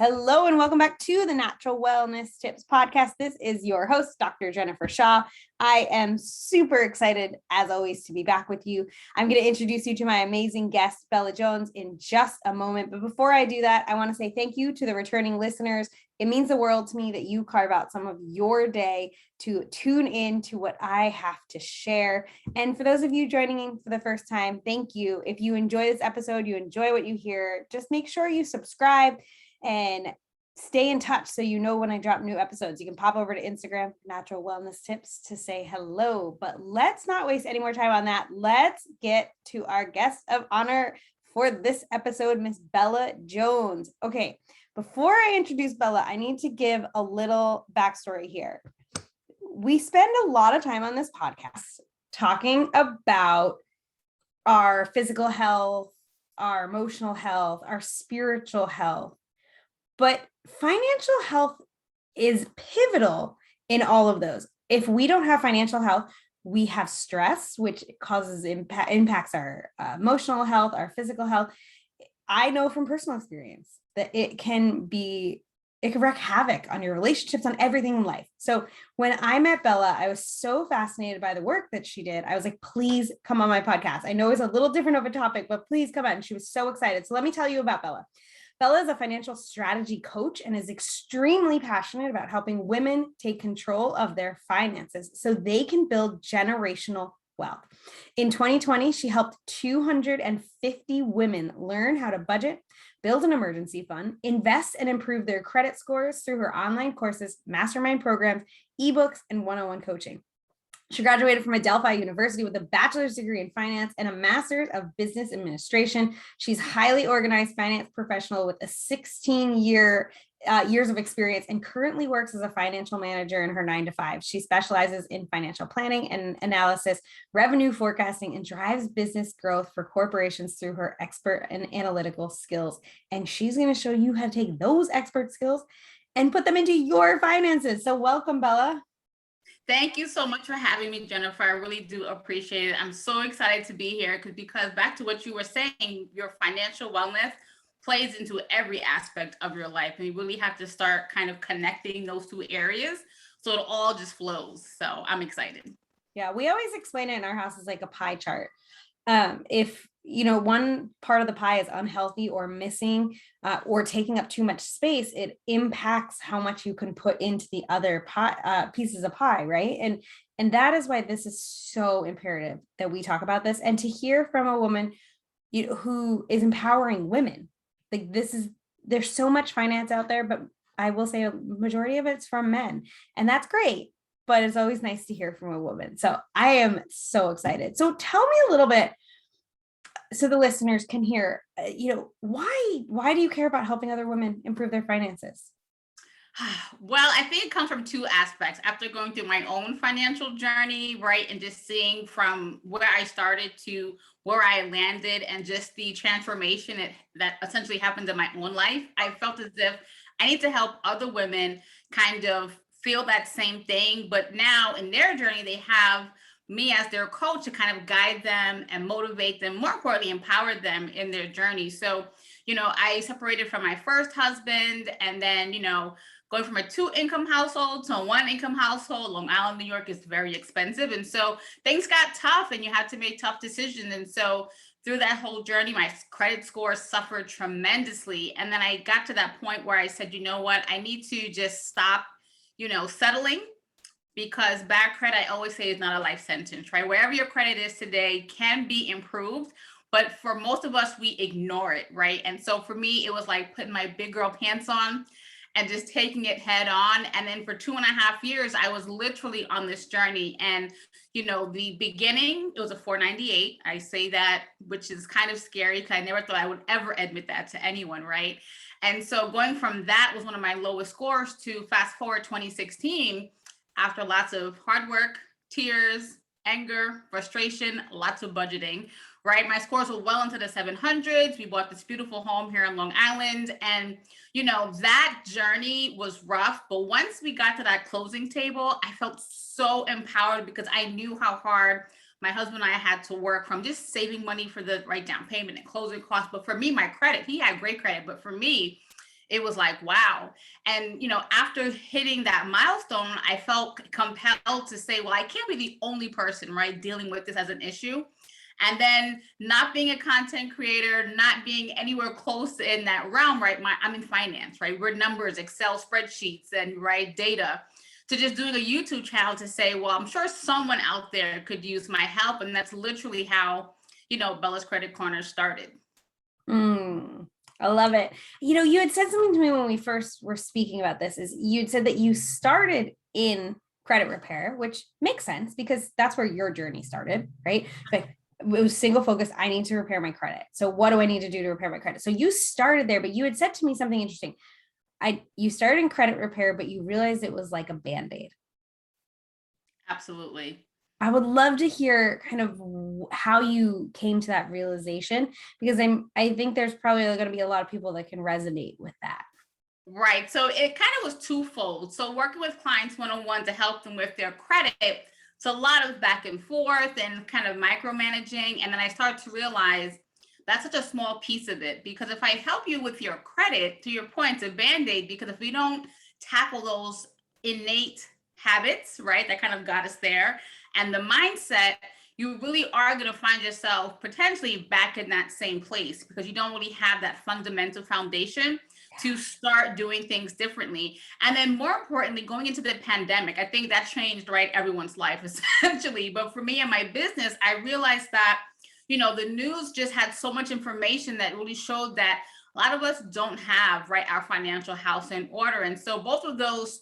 Hello and welcome back to the Natural Wellness Tips Podcast. This is your host, Dr. Jennifer Shaw. I am super excited, as always, to be back with you. I'm going to introduce you to my amazing guest, Bella Jones, in just a moment. But before I do that, I want to say thank you to the returning listeners. It means the world to me that you carve out some of your day to tune in to what I have to share. And for those of you joining in for the first time, thank you. If you enjoy this episode, you enjoy what you hear, just make sure you subscribe and stay in touch so you know when I drop new episodes. You can pop over to Instagram, Natural Wellness Tips, to say hello. But let's not waste any more time on that. Let's get to our guest of honor for this episode, Miss Bella Jones. Okay, before I introduce Bella, I need to give a little backstory here. We spend a lot of time on this podcast talking about our physical health, our emotional health, our spiritual health. But financial health is pivotal in all of those. If we don't have financial health, we have stress, which causes impacts our emotional health, our physical health. I know from personal experience that it can wreak havoc on your relationships, on everything in life. So when I met Bella, I was so fascinated by the work that she did. I was like, please come on my podcast. I know it's a little different of a topic, but please come on. And she was so excited. So let me tell you about Bella. Bella is a financial strategy coach and is extremely passionate about helping women take control of their finances so they can build generational wealth. In 2020, she helped 250 women learn how to budget, build an emergency fund, invest and improve their credit scores through her online courses, mastermind programs, ebooks, and one-on-one coaching. She graduated from Adelphi University with a bachelor's degree in finance and a master's of business administration. She's a highly organized finance professional with a 16 years of experience and currently works as a financial manager in her 9-to-5. She specializes in financial planning and analysis, revenue forecasting, and drives business growth for corporations through her expert and analytical skills. And she's going to show you how to take those expert skills and put them into your finances. So welcome, Bella. Thank you so much for having me, Jennifer. I really do appreciate it. I'm so excited to be here because back to what you were saying, your financial wellness plays into every aspect of your life. And you really have to start kind of connecting those two areas so it all just flows. So I'm excited. Yeah, we always explain it in our house as like a pie chart. If one part of the pie is unhealthy or missing or taking up too much space, it impacts how much you can put into the other pieces of pie, right? And that is why this is so imperative that we talk about this and to hear from a woman who is empowering women. Like there's so much finance out there, but I will say a majority of it's from men, and that's great. But it's always nice to hear from a woman. So I am so excited. So tell me a little bit so the listeners can hear, why do you care about helping other women improve their finances? Well, I think it comes from two aspects. After going through my own financial journey, right, and just seeing from where I started to where I landed and just the transformation that essentially happened in my own life, I felt as if I need to help other women kind of feel that same thing, but now in their journey, they have me as their coach to kind of guide them and motivate them, more importantly, empower them in their journey. So, I separated from my first husband and then, going from a 2-income household to a 1-income household. Long Island, New York is very expensive. And so things got tough and you had to make tough decisions. And so through that whole journey, my credit score suffered tremendously. And then I got to that point where I said, you know what, I need to just stop settling, because bad credit, I always say, is not a life sentence, right? Wherever your credit is today can be improved, but for most of us, we ignore it, right? And so for me, it was like putting my big girl pants on and just taking it head on. And then for 2.5 years, I was literally on this journey. And, the beginning, it was a 498. I say that, which is kind of scary because I never thought I would ever admit that to anyone, right? And so going from that was one of my lowest scores to fast forward 2016, after lots of hard work, tears, anger, frustration, lots of budgeting, right? My scores were well into the 700s. We bought this beautiful home here in Long Island. And, that journey was rough. But once we got to that closing table, I felt so empowered because I knew how hard my husband and I had to work from just saving money for the right down payment and closing costs. But for me, my credit, he had great credit. But for me, it was like, wow. And, after hitting that milestone, I felt compelled to say, well, I can't be the only person, right, dealing with this as an issue. And then not being a content creator, not being anywhere close in that realm, right? I'm in finance, right? We're numbers, Excel spreadsheets, and right data. To just doing a YouTube channel to say, well, I'm sure someone out there could use my help. And that's literally how, Bella's Credit Corner started. I love it. You had said something to me when we first were speaking about this, is you'd said that you started in credit repair, which makes sense because that's where your journey started, right? Like it was single focus. I need to repair my credit. So what do I need to do to repair my credit? So you started there, but you had said to me something interesting. You started in credit repair, but you realized it was like a Band-Aid. Absolutely. I would love to hear kind of how you came to that realization, because I think there's probably going to be a lot of people that can resonate with that. Right. So it kind of was twofold. So working with clients one-on-one to help them with their credit. So a lot of back and forth and kind of micromanaging. And then I started to realize that's such a small piece of it, because if I help you with your credit, to your point, it's a Band-Aid, because if we don't tackle those innate habits, right, that kind of got us there, and the mindset, you really are going to find yourself potentially back in that same place, because you don't really have that fundamental foundation to start doing things differently. And then more importantly, going into the pandemic, I think that changed, right, everyone's life essentially. But for me and my business, I realized that, the news just had so much information that really showed that a lot of us don't have, right, our financial house in order. And so both of those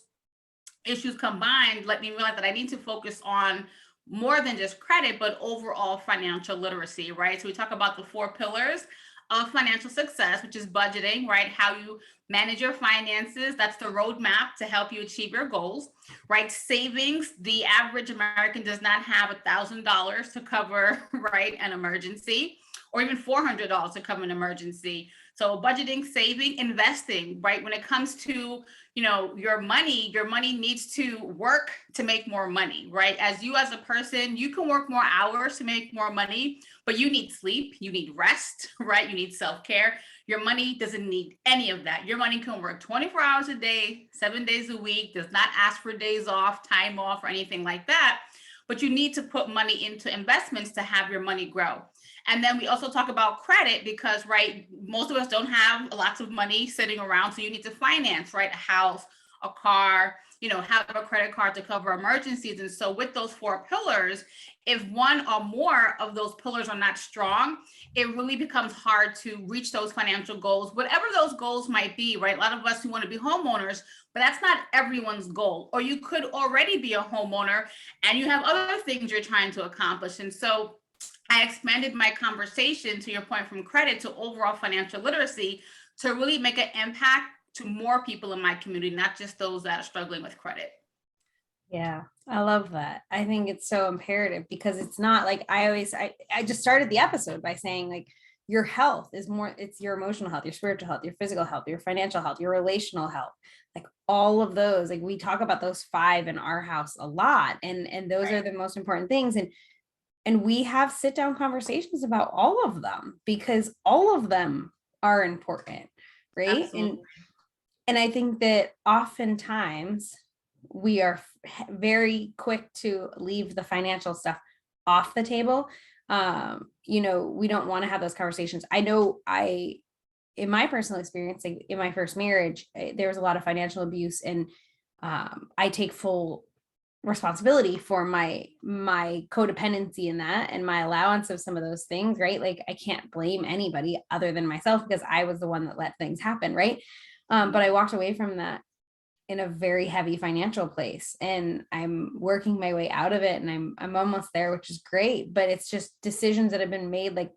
issues combined let me realize that I need to focus on more than just credit, but overall financial literacy, right? So we talk about the 4 pillars of financial success, which is budgeting, right? How you manage your finances. That's the roadmap to help you achieve your goals, right? Savings. The average American does not have $1,000 to cover, right, an emergency, or even $400 to cover an emergency. So budgeting, saving, investing, right? When it comes to, your money needs to work to make more money, right? As a person, you can work more hours to make more money, but you need sleep, you need rest, right? You need self-care. Your money doesn't need any of that. Your money can work 24 hours a day, 7 days a week, does not ask for days off, time off, or anything like that. But you need to put money into investments to have your money grow. And then we also talk about credit because, right, most of us don't have lots of money sitting around. So you need to finance, right, a house, a car, have a credit card to cover emergencies. And so with those 4 pillars, if one or more of those pillars are not strong, it really becomes hard to reach those financial goals, whatever those goals might be, right? A lot of us who want to be homeowners, but that's not everyone's goal. Or you could already be a homeowner and you have other things you're trying to accomplish. And so I expanded my conversation, to your point, from credit to overall financial literacy, to really make an impact to more people in my community, not just those that are struggling with credit. Yeah, I love that. I think it's so imperative, because it's not like I just started the episode by saying, like, your health is more, it's your emotional health, your spiritual health, your physical health, your financial health, your relational health, like all of those. Like we talk about those 5 in our house a lot, and those are the most important things. And we have sit down conversations about all of them, because all of them are important, right? Absolutely. And I think that oftentimes we are very quick to leave the financial stuff off the table. We don't want to have those conversations. I know in my personal experience, like in my first marriage, there was a lot of financial abuse, and I take full responsibility for my codependency in that, and my allowance of some of those things, right? Like I can't blame anybody other than myself, because I was the one that let things happen, right? But I walked away from that in a very heavy financial place, and I'm working my way out of it, and I'm almost there, which is great. But it's just decisions that have been made like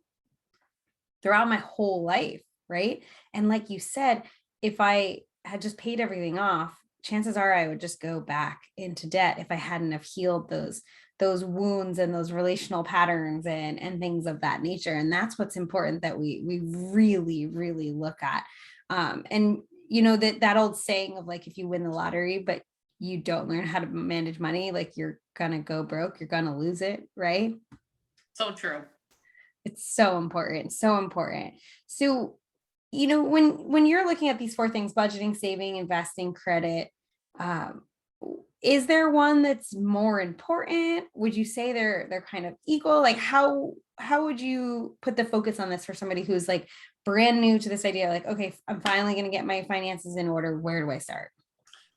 throughout my whole life, right? And like you said, if I had just paid everything off, chances are I would just go back into debt if I hadn't have healed those wounds and those relational patterns and things of that nature. And that's what's important, that we really, really look at. And that old saying of like, if you win the lottery, but you don't learn how to manage money, like you're gonna go broke, you're gonna lose it, right? So true. It's so important, so important. So when you're looking at these four things, budgeting, saving, investing, credit, um, is there one that's more important? Would you say they're kind of equal? Like how would you put the focus on this for somebody who's like brand new to this idea? Like, okay, I'm finally going to get my finances in order. Where do I start?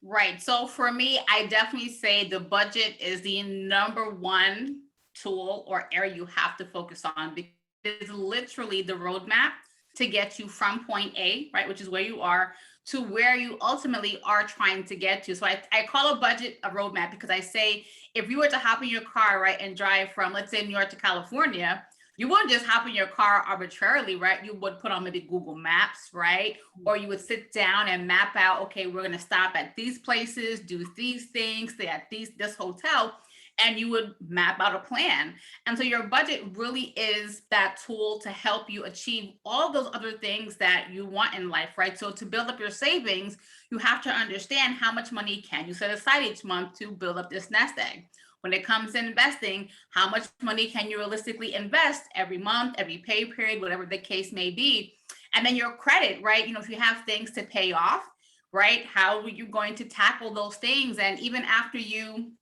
Right. So for me, I definitely say the budget is the number one tool or area you have to focus on because it's literally the roadmap to get you from point A, right, which is where you are, to where you ultimately are trying to get to. So I call a budget a roadmap because I say if you were to hop in your car, right, and drive from, let's say, New York to California, you wouldn't just hop in your car arbitrarily, right? You would put on maybe Google Maps, right? Or you would sit down and map out, okay, we're going to stop at these places, do these things, stay at this hotel, and you would map out a plan. And so your budget really is that tool to help you achieve all those other things that you want in life, right? So to build up your savings, you have to understand how much money can you set aside each month to build up this nest egg. When it comes to investing, how much money can you realistically invest every month, every pay period, whatever the case may be? And then your credit, right? If you have things to pay off, right? How are you going to tackle those things? And even after you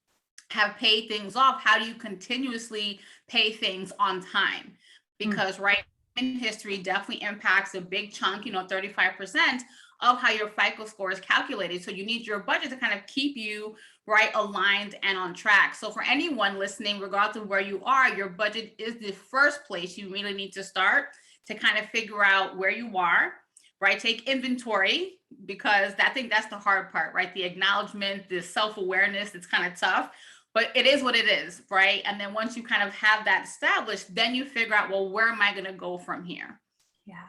have paid things off, how do you continuously pay things on time? Because, right, in history definitely impacts a big chunk, 35% of how your FICO score is calculated. So you need your budget to kind of keep you right aligned and on track. So for anyone listening, regardless of where you are, your budget is the first place you really need to start to kind of figure out where you are, right? Take inventory because I think that's the hard part, right? The acknowledgement, the self-awareness, it's kind of tough, but it is what it is, right? And then once you kind of have that established, then you figure out, well, where am I going to go from here? Yeah.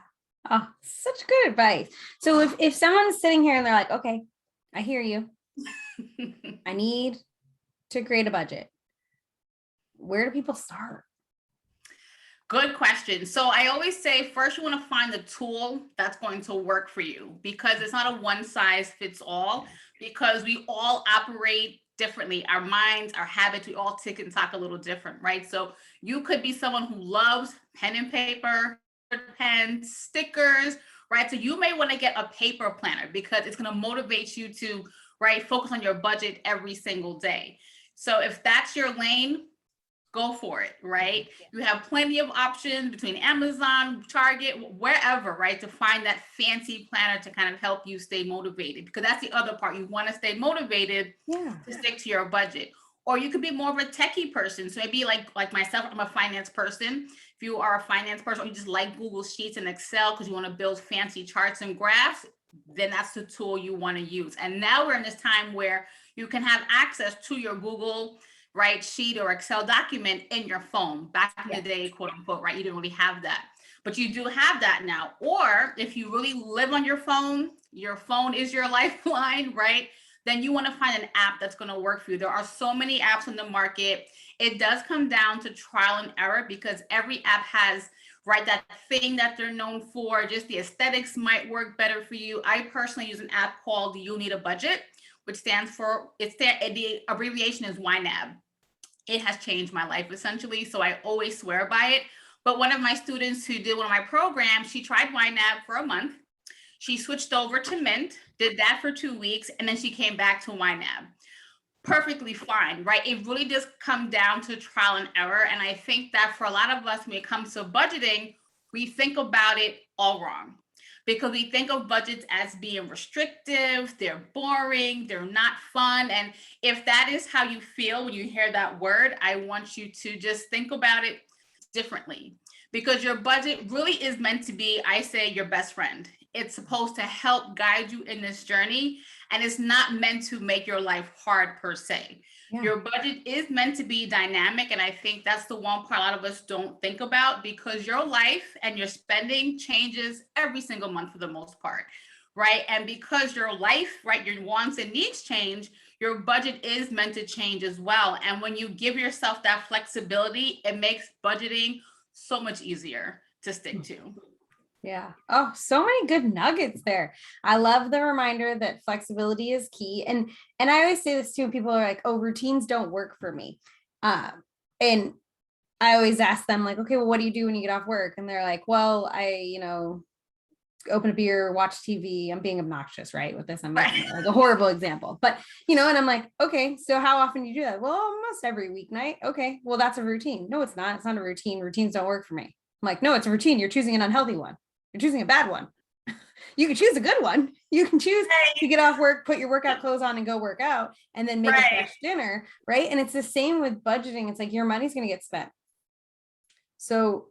Oh, such good advice. So if someone's sitting here and they're like, okay, I hear you. I need to create a budget. Where do people start? Good question. So I always say first you want to find the tool that's going to work for you because it's not a one size fits all because we all operate differently. Our minds, our habits, we all tick and talk a little different, right? So you could be someone who loves pen and paper, pen, stickers, right? So you may want to get a paper planner because it's going to motivate you to, right, focus on your budget every single day. So if that's your lane, go for it, right? You have plenty of options between Amazon, Target, wherever, right? To find that fancy planner to kind of help you stay motivated because that's the other part. You want to stay motivated to stick to your budget. Or you could be more of a techie person. So maybe like myself, I'm a finance person. If you are a finance person or you just like Google Sheets and Excel because you want to build fancy charts and graphs, then that's the tool you want to use. And now we're in this time where you can have access to your Google right sheet or Excel document in your phone. Back in the day, quote unquote, right? You didn't really have that, but you do have that now. Or if you really live on your phone is your lifeline, right? Then you want to find an app that's going to work for you. There are so many apps on the market. It does come down to trial and error because every app has right that thing that they're known for. Just the aesthetics might work better for you. I personally use an app called You Need a Budget, which stands for the abbreviation is YNAB. It has changed my life essentially. So I always swear by it. But one of my students who did one of my programs, she tried YNAB for a month. She switched over to Mint, did that for 2 weeks, and then she came back to YNAB. Perfectly fine, right? It really does come down to trial and error. And I think that for a lot of us, when it comes to budgeting, we think about it all wrong because we think of budgets as being restrictive, they're boring, they're not fun. And if that is how you feel when you hear that word, I want you to just think about it differently because your budget really is meant to be, I say, your best friend. It's supposed to help guide you in this journey, and it's not meant to make your life hard per se. Your budget is meant to be dynamic. And I think that's the one part a lot of us don't think about because your life and your spending changes every single month for the most part, right? And because your life, right, your wants and needs change, your budget is meant to change as well. And when you give yourself that flexibility, it makes budgeting so much easier to stick to. Yeah. Oh, so many good nuggets there. I love the reminder that flexibility is key. And I always say this too, people are like, oh, routines don't work for me. And I always ask them like, okay, well, what do you do when you get off work? And they're like, well, I open a beer, watch TV. I'm being obnoxious, right? With this, I'm Right. making like a horrible example, but and I'm like, okay, so how often do you do that? Well, almost every weeknight. Okay, well, that's a routine. No, it's not. It's not a routine. Routines don't work for me. I'm like, no, it's a routine. You're choosing an unhealthy one. You're choosing a bad one. You can choose a good one. You can choose to get off work, put your workout clothes on and go work out, and then make a fresh dinner, right? And it's the same with budgeting. It's like your money's going to get spent. So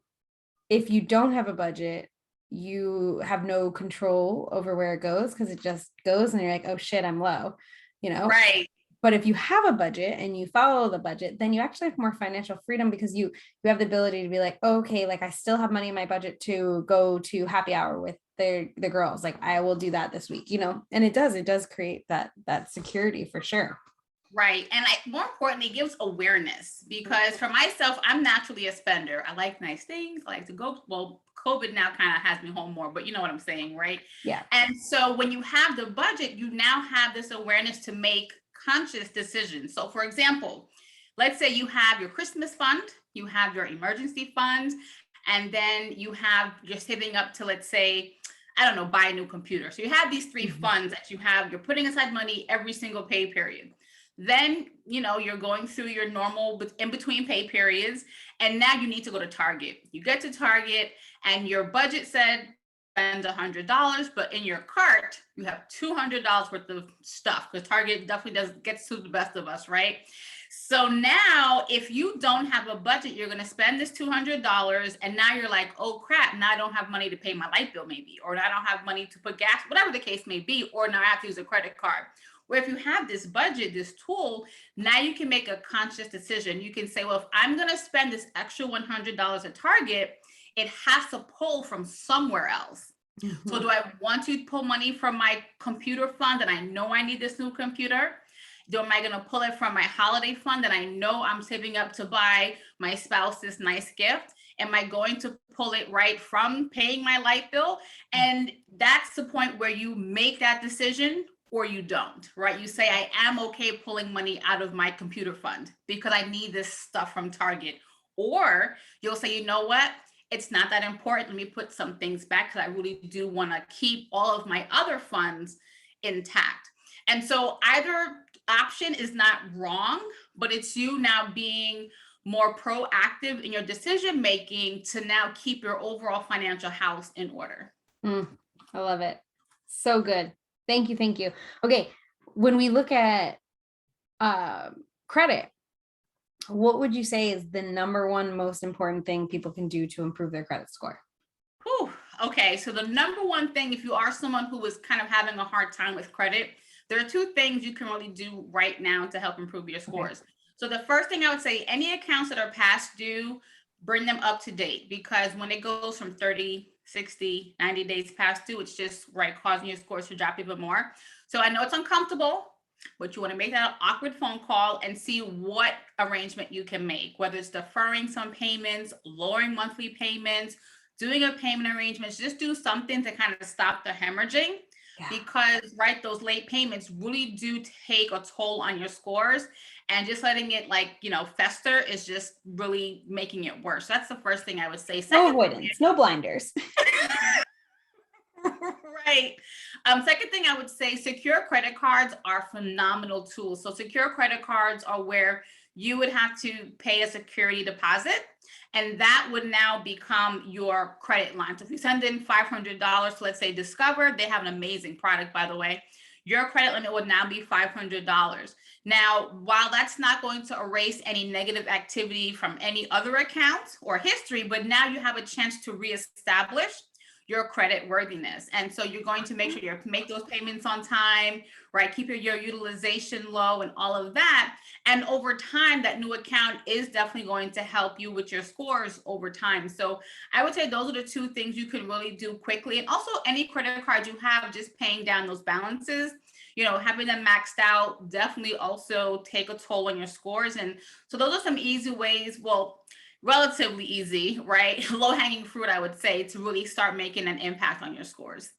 if you don't have a budget, you have no control over where it goes because it just goes and you're like, oh shit, I'm low, Right. But if you have a budget and you follow the budget, then you actually have more financial freedom because you have the ability to be like, oh, okay, like I still have money in my budget to go to happy hour with the girls. Like I will do that this week, and it does create that security for sure. Right. And more importantly, it gives awareness because for myself, I'm naturally a spender. I like nice things. I like to go. Well, COVID now kind of has me home more, but you know what I'm saying, right? Yeah. And so when you have the budget, you now have this awareness to make conscious decisions. So for example, let's say you have your Christmas fund, you have your emergency fund, and then you're saving up to, let's say, I don't know, buy a new computer. So you have these three funds that you're putting aside money every single pay period. Then, you're going through your normal in between pay periods. And now you need to go to Target. You get to Target and your budget said spend $100, but in your cart, you have $200 worth of stuff because Target definitely gets to the best of us, right? So now if you don't have a budget, you're going to spend this $200 and now you're like, oh crap, now I don't have money to pay my light bill maybe, or now I don't have money to put gas, whatever the case may be, or now I have to use a credit card. Where if you have this budget, this tool, now you can make a conscious decision. You can say, well, if I'm going to spend this extra $100 at Target, it has to pull from somewhere else. Mm-hmm. So do I want to pull money from my computer fund and I know I need this new computer? Am I going to pull it from my holiday fund that I know I'm saving up to buy my spouse this nice gift? Am I going to pull it right from paying my light bill? And that's the point where you make that decision or you don't, right? You say, I am okay pulling money out of my computer fund because I need this stuff from Target. Or you'll say, you know what? It's not that important. Let me put some things back because I really do want to keep all of my other funds intact. And so either option is not wrong, but it's you now being more proactive in your decision making to now keep your overall financial house in order. I love it. So good. Thank you. Okay. When we look at credit, what would you say is the number one most important thing people can do to improve their credit score? Okay. So the number one thing, if you are someone who is kind of having a hard time with credit, there are two things you can really do right now to help improve your scores. Okay. So the first thing I would say, any accounts that are past due, bring them up to date, because when it goes from 30, 60, 90 days past due, it's just causing your scores to drop even more. So I know it's uncomfortable, but you want to make that an awkward phone call and see what arrangement you can make, whether it's deferring some payments, lowering monthly payments, doing a payment arrangement. Just do something to kind of stop the hemorrhaging. Yeah. Because those late payments really do take a toll on your scores, and just letting it fester is just really making it worse. So that's the first thing I would say. No avoidance, no blinders. Right. Second thing I would say, secure credit cards are phenomenal tools. So secure credit cards are where you would have to pay a security deposit, and that would now become your credit line. So if you send in $500 to, let's say, Discover, they have an amazing product, by the way, your credit limit would now be $500. Now, while that's not going to erase any negative activity from any other accounts or history, but now you have a chance to reestablish your credit worthiness. And so you're going to make sure you make those payments on time, right? Keep your utilization low and all of that. And over time, that new account is definitely going to help you with your scores over time. So I would say those are the two things you can really do quickly. And also any credit card you have, just paying down those balances, having them maxed out, definitely also take a toll on your scores. And so those are some easy ways, relatively easy, right? Low hanging fruit, I would say, to really start making an impact on your scores.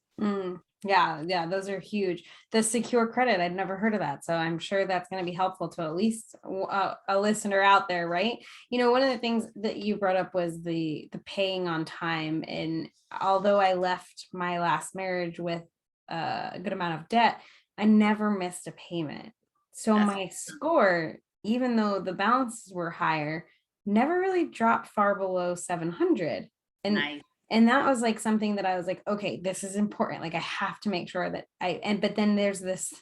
Yeah, those are huge. The secure credit, I'd never heard of that. So I'm sure that's going to be helpful to at least a listener out there, right? One of the things that you brought up was the paying on time. And although I left my last marriage with a good amount of debt, I never missed a payment. So That's my score, even though the balances were higher, never really dropped far below 700. And nice. and that was like something that I was like, okay, this is important. Like I have to make sure that but then there's this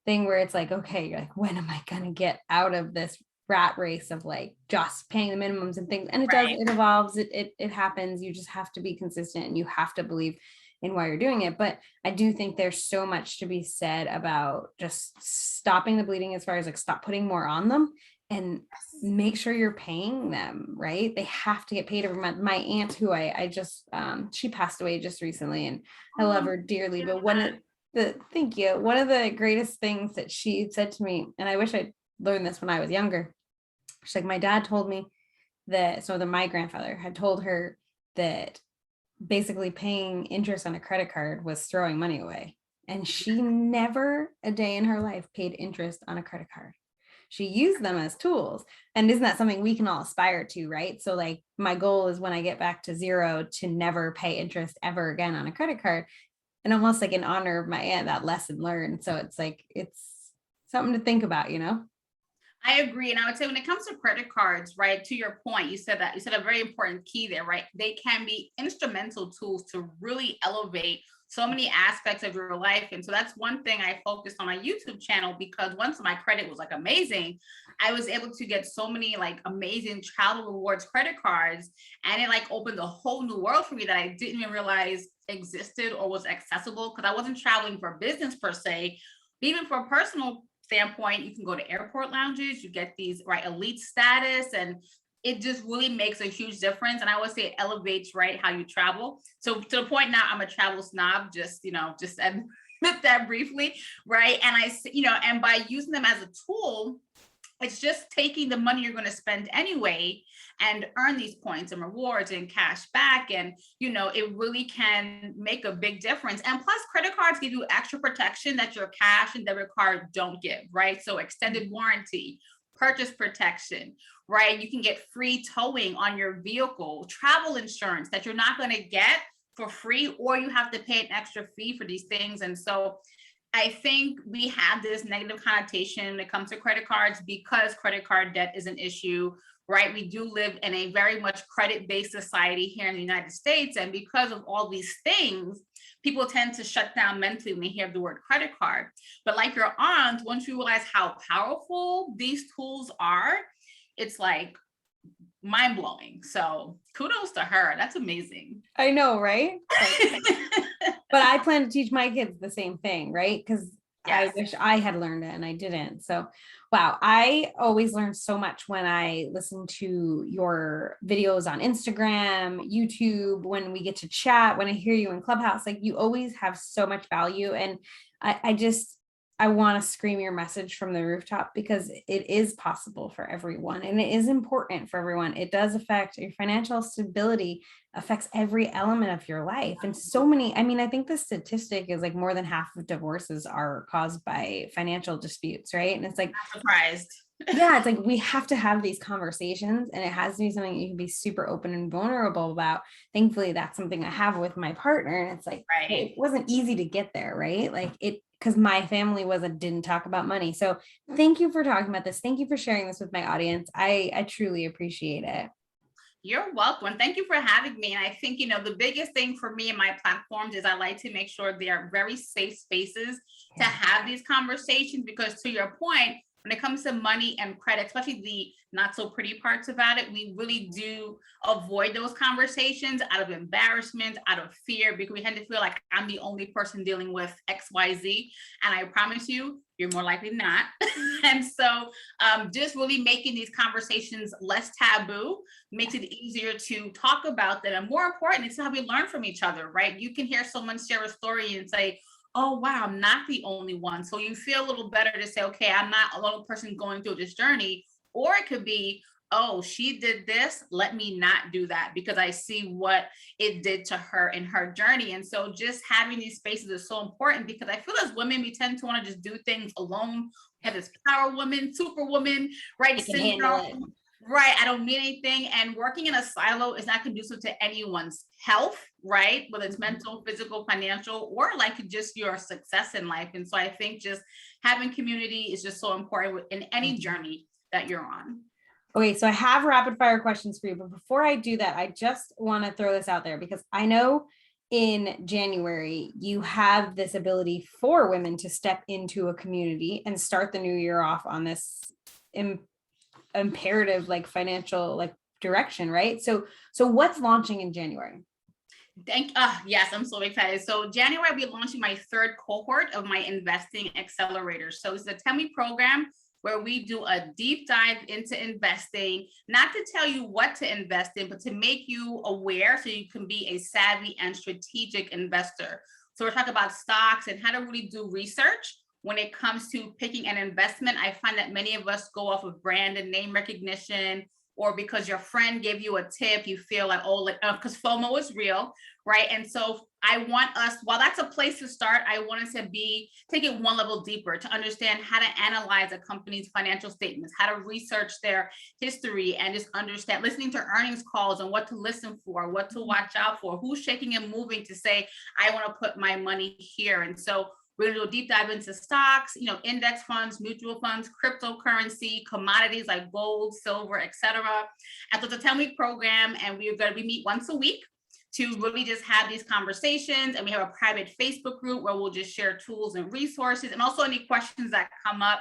thing where it's like, okay, you're like, when am I going to get out of this rat race of like just paying the minimums and things? And Right. it evolves, it happens. You just have to be consistent and you have to believe in why you're doing it. But I do think there's so much to be said about just stopping the bleeding, as far as like stop putting more on them and make sure you're paying them, right? They have to get paid every month. My aunt, who I just she passed away just recently, and I love her dearly, but thank you, one of the greatest things that she said to me, and I wish I learned this when I was younger, she's like, my dad told me that, my grandfather had told her that basically paying interest on a credit card was throwing money away, and she never a day in her life paid interest on a credit card. She used them as tools. And isn't that something we can all aspire to, right? So like my goal is when I get back to zero to never pay interest ever again on a credit card. And almost like in honor of my aunt, that lesson learned. So it's like, it's something to think about, I agree. And I would say when it comes to credit cards, right, to your point, you said a very important key there, right? They can be instrumental tools to really elevate so many aspects of your life. And so that's one thing I focused on my YouTube channel, because once my credit was like amazing, I was able to get so many like amazing travel rewards credit cards. And it like opened a whole new world for me that I didn't even realize existed or was accessible, because I wasn't traveling for business per se. Even for personal standpoint, you can go to airport lounges, you get these right elite status, and it just really makes a huge difference. And I would say it elevates right how you travel. So to the point now, I'm a travel snob, just admit that briefly, right? And and by using them as a tool, it's just taking the money you're going to spend anyway and earn these points and rewards and cash back. And, it really can make a big difference. And plus, credit cards give you extra protection that your cash and debit card don't give, right? So extended warranty, purchase protection, right? You can get free towing on your vehicle, travel insurance that you're not going to get for free, or you have to pay an extra fee for these things. And so I think we have this negative connotation when it comes to credit cards because credit card debt is an issue, right? We do live in a very much credit-based society here in the United States. And because of all these things, people tend to shut down mentally when they hear the word credit card. But like your aunt, once you realize how powerful these tools are, it's like mind-blowing. So kudos to her. That's amazing. I know, right? But I plan to teach my kids the same thing, right? Because yes. I wish I had learned it and I didn't. So, wow, I always learn so much when I listen to your videos on Instagram, YouTube, when we get to chat, when I hear you in Clubhouse, like you always have so much value. And I want to scream your message from the rooftop, because it is possible for everyone and it is important for everyone. It does affect your financial stability, affects every element of your life. And so many, I think the statistic is like more than half of divorces are caused by financial disputes, right? And it's like, I'm surprised. Yeah, it's like we have to have these conversations, and it has to be something you can be super open and vulnerable about. Thankfully, that's something I have with my partner. And it's like, right. It wasn't easy to get there, right? Like because my family didn't talk about money. So thank you for talking about this. Thank you for sharing this with my audience. I truly appreciate it. You're welcome. Thank you for having me. And I think, the biggest thing for me and my platforms is I like to make sure they are very safe spaces to have these conversations, because to your point, when it comes to money and credit, especially the not so pretty parts about it, we really do avoid those conversations out of embarrassment, out of fear, because we tend to feel like I'm the only person dealing with XYZ. And I promise you, you're more likely not. And so just really making these conversations less taboo makes it easier to talk about them. And more important, it's how we learn from each other, right? You can hear someone share a story and say, oh, wow, I'm not the only one. So you feel a little better to say, okay, I'm not a lone person going through this journey. Or it could be, oh, she did this, let me not do that because I see what it did to her in her journey. And so just having these spaces is so important because I feel as women, we tend to want to just do things alone. We have this power woman, superwoman, right? You can handle it. Right. I don't need anything. And working in a silo is not conducive to anyone's health, right? Whether it's mental, physical, financial, or like just your success in life. And so I think just having community is just so important in any journey that you're on. Okay, so I have rapid fire questions for you, but before I do that, I just want to throw this out there because I know in January, you have this ability for women to step into a community and start the new year off on this imperative, like financial, like direction, right? So what's launching in January? Yes, I'm so excited. So January, I'll be launching my third cohort of my investing accelerator. So it's a 10-week program where we do a deep dive into investing, not to tell you what to invest in, but to make you aware so you can be a savvy and strategic investor. So we're talking about stocks and how to really do research when it comes to picking an investment. I find that many of us go off of brand and name recognition, or because your friend gave you a tip, you feel like, oh, like, because FOMO is real, right? And so I want us, while that's a place to start, I want us to take it one level deeper to understand how to analyze a company's financial statements, how to research their history, and just understand, listening to earnings calls and what to listen for, what to watch out for, who's shaking and moving to say, I want to put my money here. And so we're going to do a deep dive into stocks, index funds, mutual funds, cryptocurrency, commodities like gold, silver, etc. And so it's a 10-week program, and we meet once a week to really just have these conversations. And we have a private Facebook group where we'll just share tools and resources, and also any questions that come up,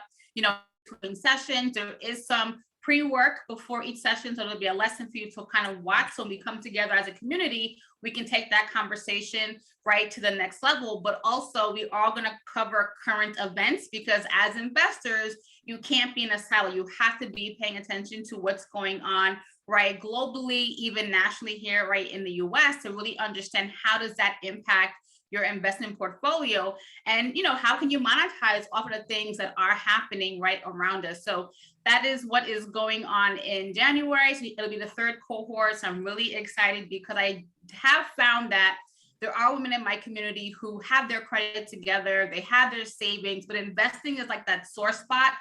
between sessions. There is some pre-work before each session, so there'll be a lesson for you to kind of watch. So when we come together as a community, we can take that conversation right to the next level. But also we are going to cover current events, because as investors, you can't be in a silo. You have to be paying attention to what's going on, right, globally, even nationally here, right, in the US, to really understand how does that impact your investment portfolio, and how can you monetize off of the things that are happening right around us. So that is what is going on in January. So it'll be the third cohort. So I'm really excited because I have found that there are women in my community who have their credit together, they have their savings, but investing is like that sore spot.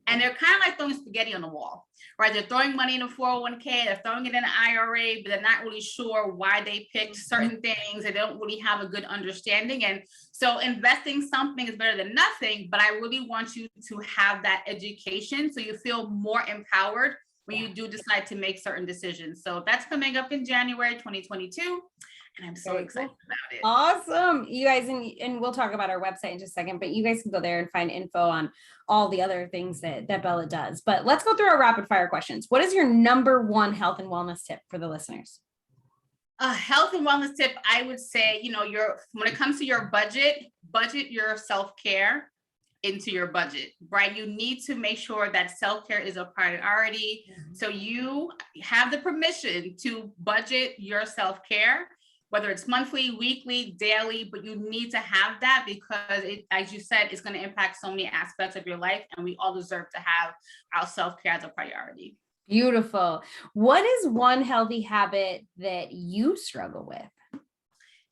And they're kind of like throwing spaghetti on the wall, right? They're throwing money in a 401k, they're throwing it in an IRA, but they're not really sure why they picked certain things. They don't really have a good understanding. And so investing something is better than nothing, but I really want you to have that education so you feel more empowered when you do decide to make certain decisions. So that's coming up in January 2022. And I'm so excited about it. Awesome. You guys, and we'll talk about our website in just a second, but you guys can go there and find info on all the other things that Bella does. But let's go through our rapid fire questions. What is your number one health and wellness tip for the listeners? A health and wellness tip, I would say, when it comes to your budget your self-care into your budget, right? You need to make sure that self-care is a priority. Mm-hmm. So you have the permission to budget your self-care, whether it's monthly, weekly, daily, but you need to have that because it, as you said, it's going to impact so many aspects of your life, and we all deserve to have our self-care as a priority. Beautiful. What is one healthy habit that you struggle with?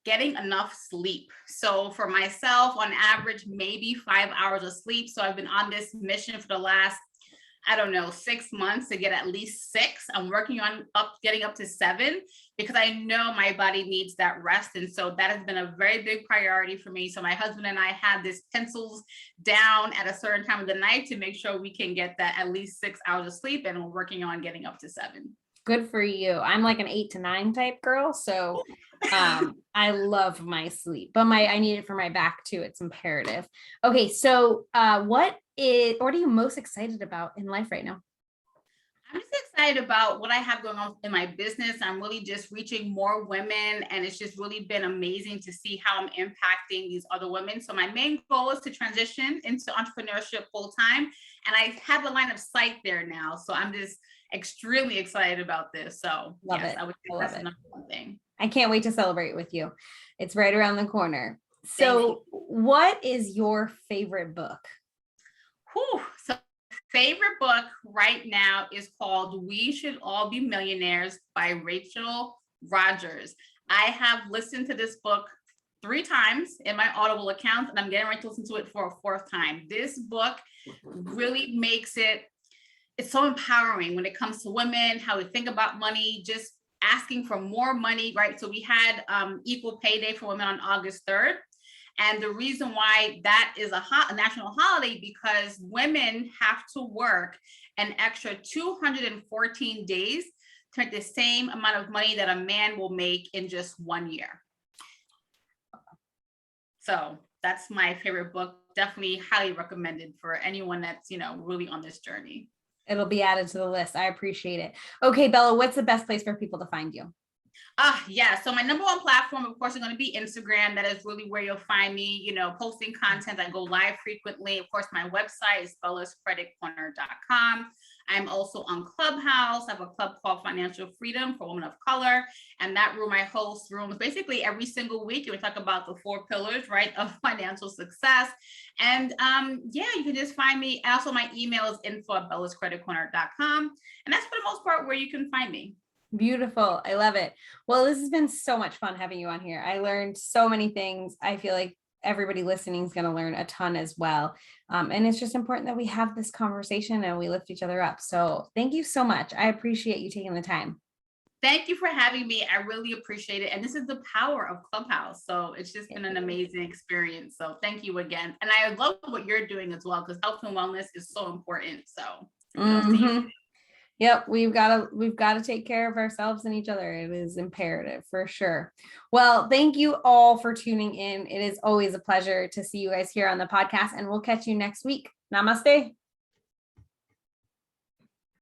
Getting enough sleep. So for myself, on average, maybe 5 hours of sleep. So I've been on this mission for the last, 6 months to get at least 6. I'm working on getting up to 7 because I know my body needs that rest. And so that has been a very big priority for me. So my husband and I have this pencils down at a certain time of the night to make sure we can get that at least 6 hours of sleep. And we're working on getting up to 7. Good for you. I'm like an 8 to 9 type girl. So I love my sleep, but I need it for my back too. It's imperative. Okay. So what are you most excited about in life right now? I'm just excited about what I have going on in my business. I'm really just reaching more women, and it's just really been amazing to see how I'm impacting these other women. So my main goal is to transition into entrepreneurship full time, and I have a line of sight there now. So I'm just extremely excited about this. So love it. I would think that's the number one thing. I can't wait to celebrate with you. It's right around the corner. So what is your favorite book? So favorite book right now is called We Should All Be Millionaires by Rachel Rogers. I have listened to this book 3 times in my Audible account, and I'm getting ready to listen to it for a 4th time. This book really makes it's so empowering when it comes to women, how we think about money, just asking for more money, right? So we had Equal Pay Day for Women on August 3rd. And the reason why that is a national holiday, because women have to work an extra 214 days to make the same amount of money that a man will make in just 1 year. So that's my favorite book. Definitely highly recommended for anyone that's, really on this journey. It'll be added to the list. I appreciate it. Okay, Bella, what's the best place for people to find you? Yeah. So my number one platform, of course, is going to be Instagram. That is really where you'll find me, posting content. I go live frequently. Of course, my website is bellascreditcorner.com. I'm also on Clubhouse. I have a club called Financial Freedom for Women of Color. And that room, I host rooms basically every single week. We talk about the 4 pillars, right, of financial success. And you can just find me. Also, my email is info@bellascreditcorner.com. And that's for the most part where you can find me. Beautiful. I love it. Well, this has been so much fun having you on here. I learned so many things. I feel like everybody listening is going to learn a ton as well. And it's just important that we have this conversation and we lift each other up. So thank you so much. I appreciate you taking the time. Thank you for having me. I really appreciate it. And this is the power of Clubhouse. So it's just been an amazing experience. So thank you again. And I love what you're doing as well, because health and wellness is so important. So Yep, we've got to take care of ourselves and each other. It is imperative for sure. Well, thank you all for tuning in. It is always a pleasure to see you guys here on the podcast, and we'll catch you next week. Namaste.